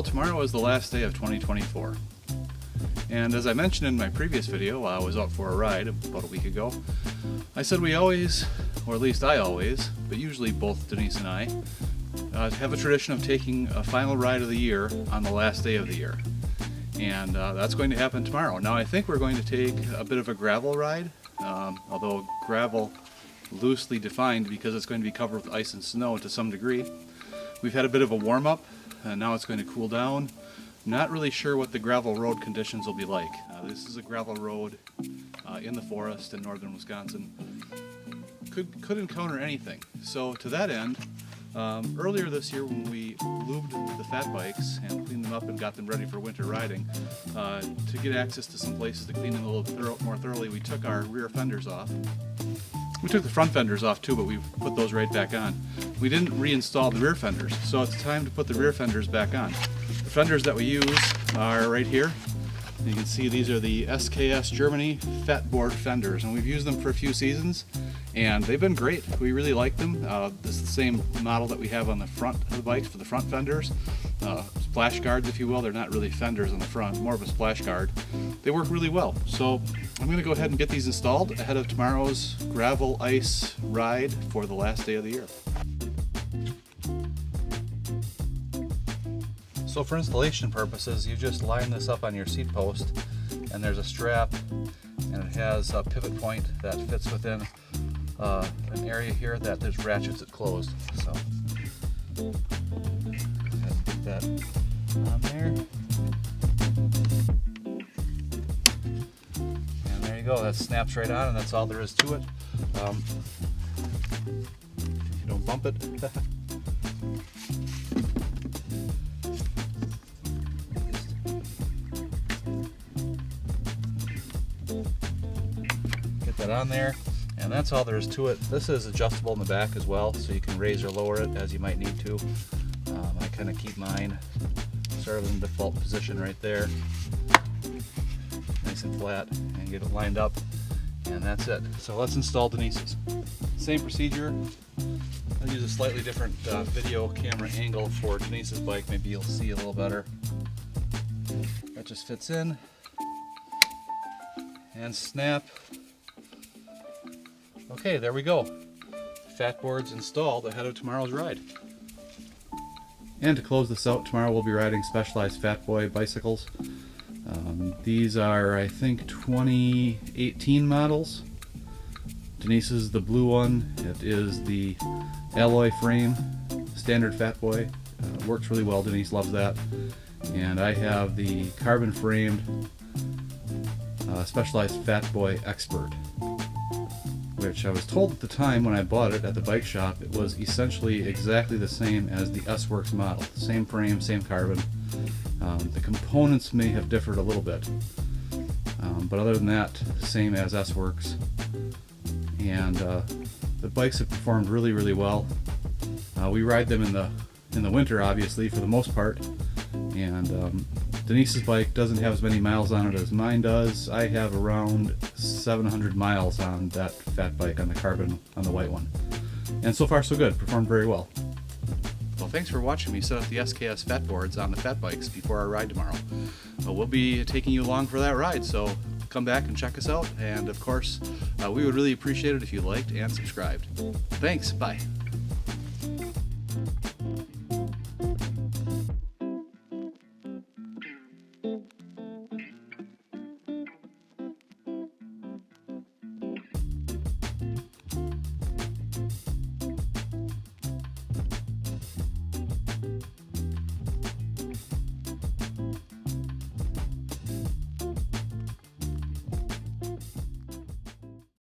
Well, tomorrow is the last day of 2024. And as I mentioned in my previous video, I was out for a ride about a week ago. I said we always, or at least I always, but usually both Denise and I, have a tradition of taking a final ride of the year on the last day of the year. And that's going to happen tomorrow. Now I think we're going to take a bit of a gravel ride, although gravel loosely defined because it's going to be covered with ice and snow to some degree. We've had a bit of a warm-up, and now it's going to cool down. Not really sure what the gravel road conditions will be like. This is a gravel road in the forest in northern Wisconsin. Could encounter anything. So to that end, earlier this year when we lubed the fat bikes and cleaned them up and got them ready for winter riding, to get access to some places to clean them a little more thoroughly, we took our rear fenders off. We took the front fenders off too, but we put those right back on. We didn't reinstall the rear fenders, so it's time to put the rear fenders back on. The fenders that we use are right here. You can see these are the SKS Germany fat board fenders, and we've used them for a few seasons, and they've been great. We really like them. This is the same model that we have on the front of the bikes for the front fenders. Splash guards, if you will. They're not really fenders on the front, more of a splash guard. They work really well. So I'm going to go ahead and get these installed ahead of tomorrow's gravel ice ride for the last day of the year. So for installation purposes, you just line this up on your seat post, and there's a strap, and it has a pivot point that fits within an area here that there's ratchets that closed. So put that on there, and there you go. That snaps right on, and that's all there is to it. You don't bump it. Get that on there, and that's all there is to it. This is adjustable in the back as well, so you can raise or lower it as you might need to. I kind of keep mine sort of in the default position right there, nice and flat, and get it lined up, and that's it. So let's install Denise's. Same procedure. I'll use a slightly different video camera angle for Denise's bike. Maybe you'll see a little better. That just fits in and snap. Okay, there we go. Fat boards installed ahead of tomorrow's ride. And to close this out, tomorrow we'll be riding Specialized Fat Boy bicycles. These are, I think, 2018 models. Denise's is the blue one. It is the alloy frame, standard Fat Boy. Works really well. Denise loves that. And I have the carbon framed Specialized Fat Boy Expert, which I was told at the time when I bought it at the bike shop, it was essentially exactly the same as the S-Works model. Same frame, same carbon. The components may have differed a little bit, but other than that, same as S-Works. And the bikes have performed really, really well. We ride them in the winter, obviously, for the most part. And Denise's bike doesn't have as many miles on it as mine does. I have around 700 miles on that fat bike, on the carbon, on the white one. And so far so good, performed very well. Well, thanks for watching me set up the SKS fat boards on the fat bikes before our ride tomorrow. We'll be taking you along for that ride, so come back and check us out. And of course, we would really appreciate it if you liked and subscribed. Thanks, bye.